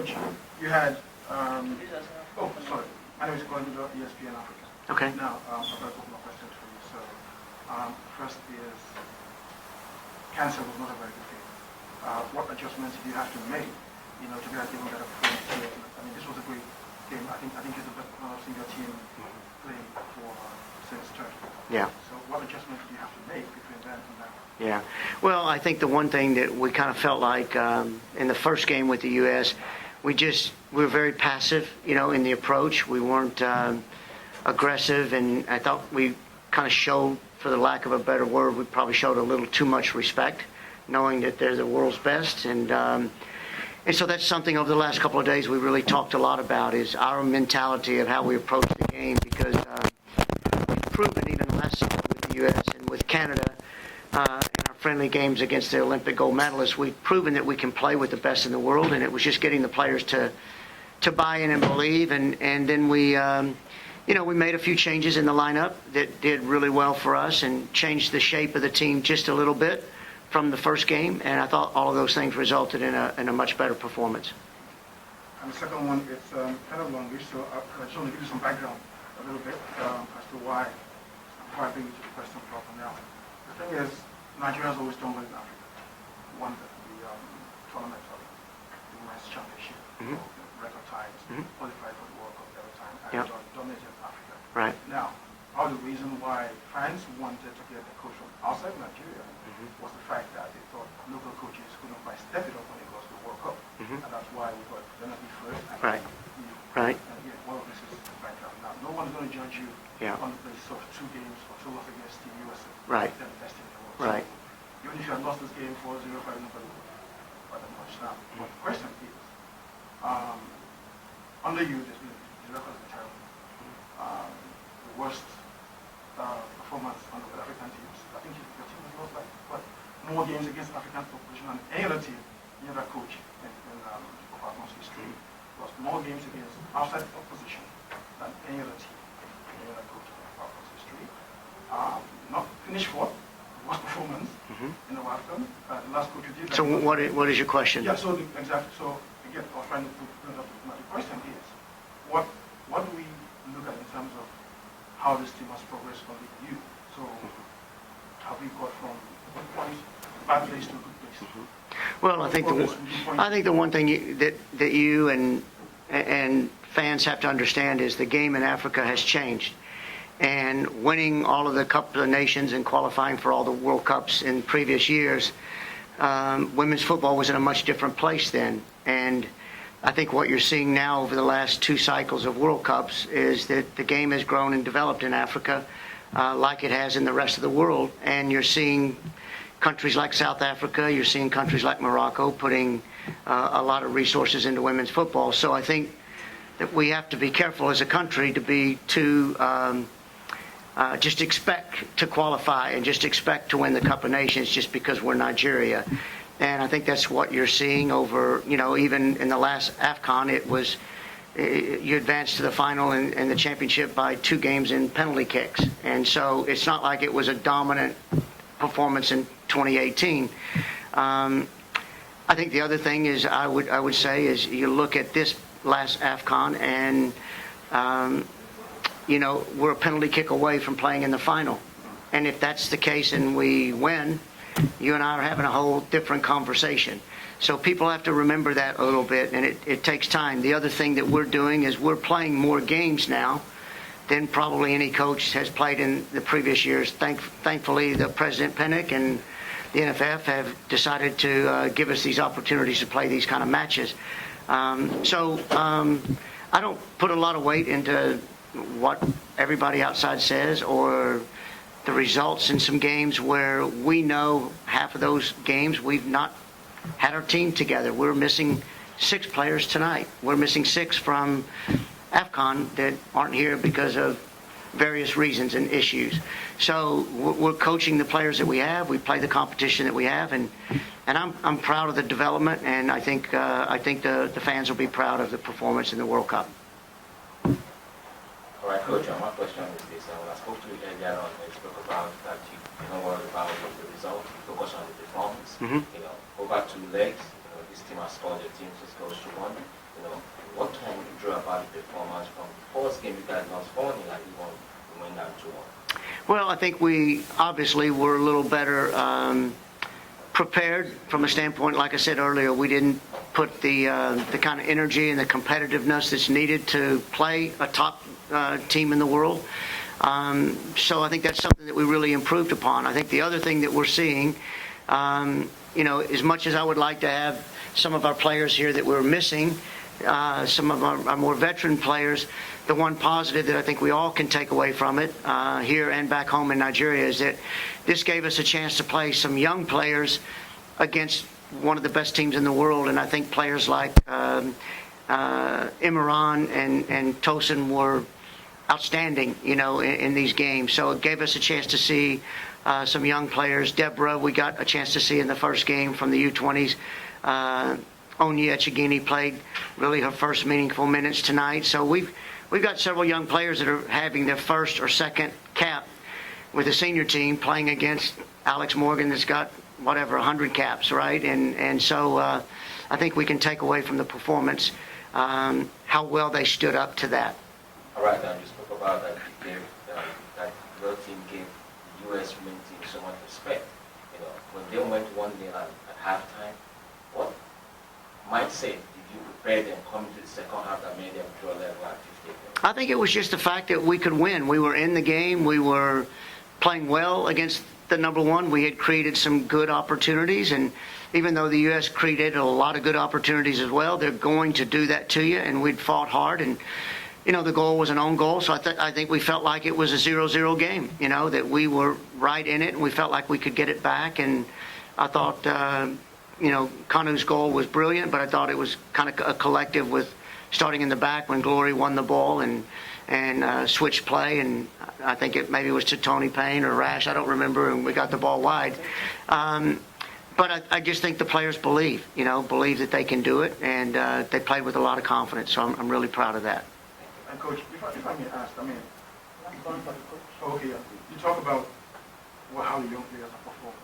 Coach, you had, oh, sorry. My name is Gordon, ESPN Africa. Okay. Now, I've got a couple of questions for you. So, first is, cancer was not a very good thing. What adjustments do you have to make, to get even better performance? I mean, this was a great game. I think it's the best I've seen your team play for since Turkey. Yeah. So, what adjustments do you have to make between then and now? Yeah. Well, I think the one thing that we kind of felt like in the first game with the U.S., we were very passive, in the approach. We weren't aggressive, and I thought we kind of showed, for the lack of a better word, we probably showed a little too much respect, knowing that they're the world's best. And so that's something over the last couple of days we really talked a lot about, is our mentality of how we approach the game, because we've proven even last season with the U.S. and with Canada, in our friendly games against the Olympic gold medalists, we've proven that we can play with the best in the world, and it was just getting the players to buy in and believe. And then we made a few changes in the lineup that did really well for us and changed the shape of the team just a little bit from the first game, and I thought all of those things resulted in a much better performance. And the second one, it's kind of longish, so I just want to give you some background a little bit as to why, before I bring you to the question proper now. The thing is, Nigeria has always done well in Africa. Won the tournament of the Women's Championship, record times, qualified for the World Cup every time, and dominated Africa. Right. Now, part of the reason why fans wanted to get the coach from outside Nigeria was the fact that they thought local coaches couldn't quite step it up when it goes to the World Cup. And that's why we got Benedict first. And Right. Right. And yet, one of this is the background. Now, no one's going to judge you on the basis of 2 games or 2 loss against the USA. Right. They're the best in the world. Right. So, even if you had lost this game 4-0, 5-0, nobody would that much. Now, but the question is, under you, the record has been terrible. The worst performance on the African teams. I think your team has lost more games against African opposition than any other team, any other coach in Falcons history. Lost more games against outside opposition than any other team, any other coach in Falcons history. Not finished fourth, worst performance in the WAFCON. The last coach you did. So what is your question? Yeah. So exactly. So again, I was trying to put it up. The question is, what do we look at in terms of how this team has progressed under you? So have we got from good place, bad place to a good place? Well, I think the one thing that you and fans have to understand is the game in Africa has changed, and winning all of the Cup of Nations and qualifying for all the World Cups in previous years, women's football was in a much different place then. And I think what you're seeing now over the last 2 cycles of World Cups is that the game has grown and developed in Africa like it has in the rest of the world. And you're seeing countries like South Africa, you're seeing countries like Morocco putting a lot of resources into women's football. So I think that we have to be careful as a country to be just expect to qualify and just expect to win the Cup of Nations just because we're Nigeria. And I think that's what you're seeing over, even in the last AFCON, it was, you advanced to the final and the championship by 2 games in penalty kicks. And so it's not like it was a dominant performance in 2018. I think the other thing is I would say is you look at this last AFCON and, we're a penalty kick away from playing in the final. And if that's the case and we win, you and I are having a whole different conversation. So people have to remember that a little bit, and it takes time. The other thing that we're doing is we're playing more games now than probably any coach has played in the previous years. Thankfully, the President Pinnock and the NFF have decided to give us these opportunities to play these kind of matches. So I don't put a lot of weight into what everybody outside says or the results in some games where we know half of those games we've not had our team together. We're missing 6 players tonight. We're missing 6 from AFCON that aren't here because of various reasons and issues. So we're coaching the players that we have. We play the competition that we have, and I'm proud of the development, and I think the fans will be proud of the performance in the World Cup. All right, Coach, my question is this. When I spoke to you earlier on, you spoke about that you don't worry about the result, you focus on the performance. Over 2 legs, this team has for the team to score one. What can you draw about the performance from the first game you guys lost 4-0 and you went down 2-1? Well, I think we obviously were a little better prepared from a standpoint. Like I said earlier, we didn't put the kind of energy and the competitiveness that's needed to play a top team in the world. So I think that's something that we really improved upon. I think the other thing that we're seeing, as much as I would like to have some of our players here that we're missing, some of our more veteran players, the one positive that I think we all can take away from it here and back home in Nigeria is that this gave us a chance to play some young players against one of the best teams in the world. And I think players like Imran and Tosin were outstanding, in these games. So it gave us a chance to see some young players. Deborah, we got a chance to see in the first game from the U20s. Onye Echegini played really her first meaningful minutes tonight. So we've got several young players that are having their first or second cap with the senior team playing against Alex Morgan that's got 100 caps, right? And so I think we can take away from the performance how well they stood up to that. All right, then you spoke about that that your team gave USWNT team so much respect. When they went 1-0 at halftime, what mindset did you prepare them coming to the second half that made them draw level at 50? I think it was just the fact that we could win. We were in the game. We were playing well against the number one. We had created some good opportunities, and even though the U.S. created a lot of good opportunities as well, they're going to do that to you, and we'd fought hard, and the goal was an own goal, so I think we felt like it was a 0-0 game, that we were right in it, and we felt like we could get it back. And I thought, Kanu's goal was brilliant, but I thought it was kind of a collective with starting in the back when Glory won the ball and switched play, and I think it maybe was to Tony Payne or Rash, I don't remember, and we got the ball wide. But I just think the players believe that they can do it, and they played with a lot of confidence, so I'm really proud of that. And Coach, if I may ask, you talk about how the young players are performing.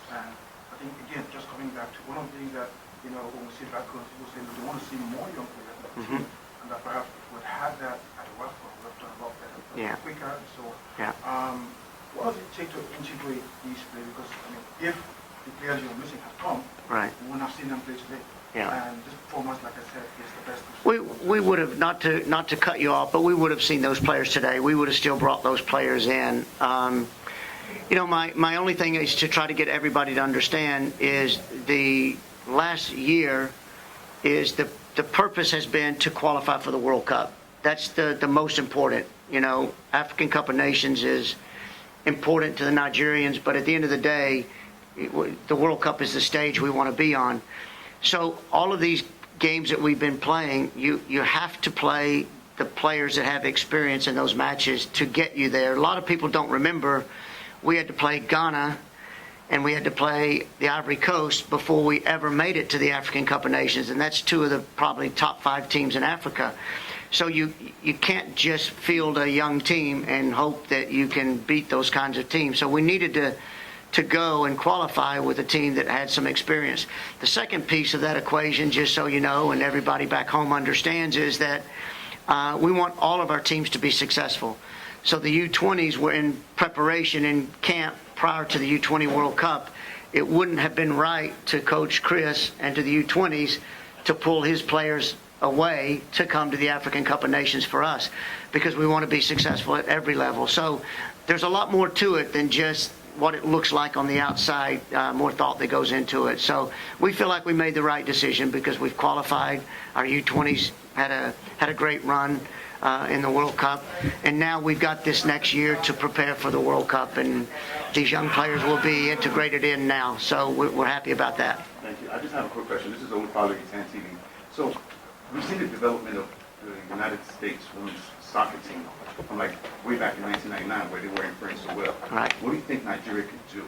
And I think, again, just coming back to one of the things that, when we see back home, people say they want to see more young players in the team, and that perhaps if we had that at the West Coast, we would have done a lot better, quicker, and so on. What does it take to integrate these players? Because, if the players you're missing have come, we wouldn't have seen them play today. And this performance, like I said, is the best. We would have, not to cut you off, but we would have seen those players today. We would have still brought those players in. My only thing is to try to get everybody to understand is the last year is the purpose has been to qualify for the World Cup. That's the most important. African Cup of Nations is important to the Nigerians, but at the end of the day, the World Cup is the stage we want to be on. So all of these games that we've been playing, you have to play the players that have experience in those matches to get you there. A lot of people don't remember we had to play Ghana and we had to play the Ivory Coast before we ever made it to the African Cup of Nations, and that's two of the probably top 5 teams in Africa. So you can't just field a young team and hope that you can beat those kinds of teams. So we needed to go and qualify with a team that had some experience. The second piece of that equation, just so you know and everybody back home understands, is that we want all of our teams to be successful. So the U20s were in preparation in camp prior to the U20 World Cup. It wouldn't have been right to Coach Chris and to the U20s to pull his players away to come to the African Cup of Nations for us, because we want to be successful at every level. So there's a lot more to it than just what it looks like on the outside, more thought that goes into it. So we feel like we made the right decision because we've qualified. Our U20s had a great run in the World Cup, and now we've got this next year to prepare for the World Cup, and these young players will be integrated in now. So we're happy about that. Thank you. I just have a quick question. This is Owen Fowler, UTAN TV. So we've seen the development of the United States women's soccer team from way back in 1999, where they weren't playing so well. Right. What do you think Nigeria can do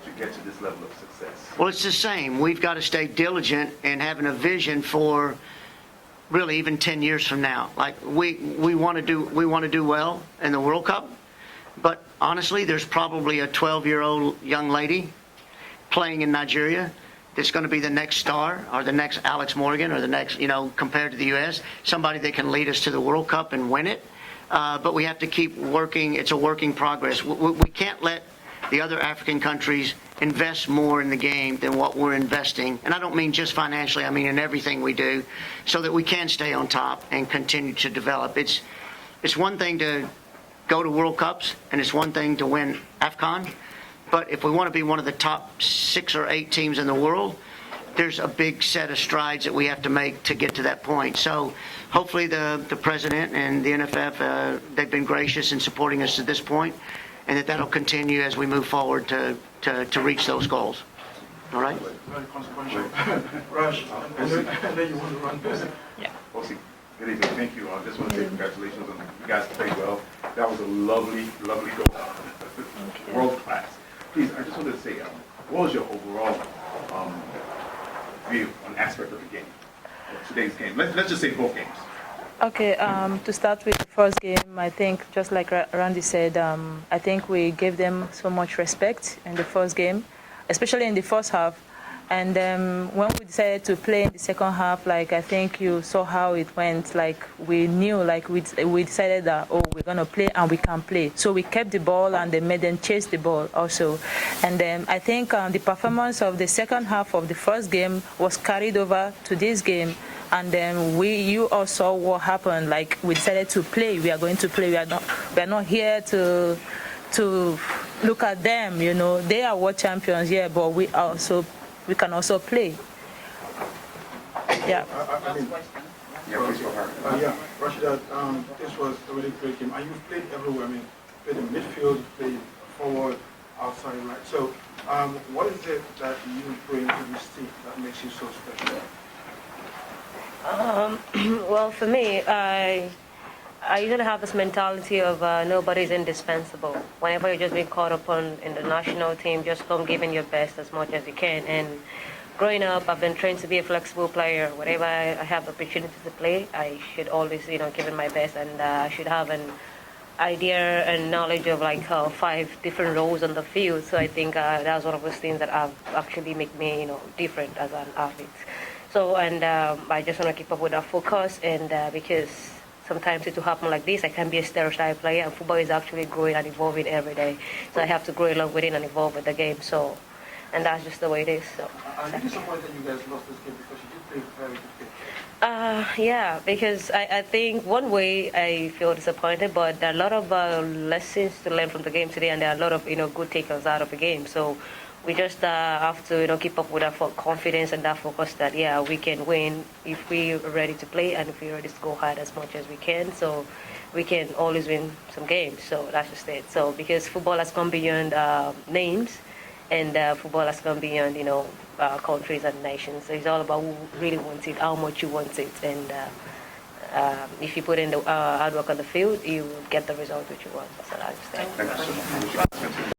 to get to this level of success? Well, it's the same. We've got to stay diligent and having a vision for really even 10 years from now. Like we want to do well in the World Cup, but honestly, there's probably a 12-year-old young lady playing in Nigeria that's going to be the next star or the next Alex Morgan or the next, compared to the U.S., somebody that can lead us to the World Cup and win it. But we have to keep working. It's a working progress. We can't let the other African countries invest more in the game than what we're investing. And I don't mean just financially, I mean in everything we do, so that we can stay on top and continue to develop. It's one thing to go to World Cups, and it's one thing to win AFCON. But if we want to be one of the top 6 or 8 teams in the world, there's a big set of strides that we have to make to get to that point. So hopefully the president and the NFF, they've been gracious in supporting us to this point, and that'll continue as we move forward to reach those goals. All right? Very consequential. Rush, and then you want to run this. Yeah. Osi, good evening. Thank you. I just want to say congratulations on you guys played well. That was a lovely, lovely goal. World class. Please, I just wanted to say, what was your overall view on aspect of the game, today's game? Let's just say both games. Okay, to start with the first game, I think, just like Randy said, I think we gave them so much respect in the first game, especially in the first half. And when we decided to play in the second half, like, I think you saw how it went. Like, we knew, like, we decided that, we're going to play and we can play. So we kept the ball and they made them chase the ball also. And I think the performance of the second half of the first game was carried over to this game. And then you all saw what happened. Like, we decided to play. We are going to play. We are not here to look at them. They are world champions, yeah, but we can also play. Yeah. Rashida, this was a really great game. And you've played everywhere. I mean, you played in midfield, you played forward, outside, right? So, what is it that you bring to this team that makes you so special? Well, for me, I usually have this mentality of nobody's indispensable. Whenever you're just being caught up in the national team, just come giving your best as much as you can. And growing up, I've been trained to be a flexible player. Whenever I have the opportunity to play, I should always, give it my best, and I should have an idea and knowledge of like 5 different roles on the field. So I think that's one of those things that have actually make me, different as an athlete. So, and I just want to keep up with that focus, and because sometimes it will happen like this, I can be a stereotype player, and football is actually growing and evolving every day. So I have to grow along with it and evolve with the game. So, and that's just the way it is. So. Are you disappointed you guys lost this game because you did play a very good game? Yeah, because I think one way I feel disappointed, but there are a lot of lessons to learn from the game today, and there are a lot of good takers out of the game. So we just have to keep up with that confidence and that focus that we can win if we're ready to play and if we're ready to go hard as much as we can. So we can always win some games. So that's just it. So because football has gone beyond names, and football has gone beyond countries and nations. So it's all about who really wants it, how much you want it, and if you put in the hard work on the field, you will get the result that you want. So that's just it. Thank you so much.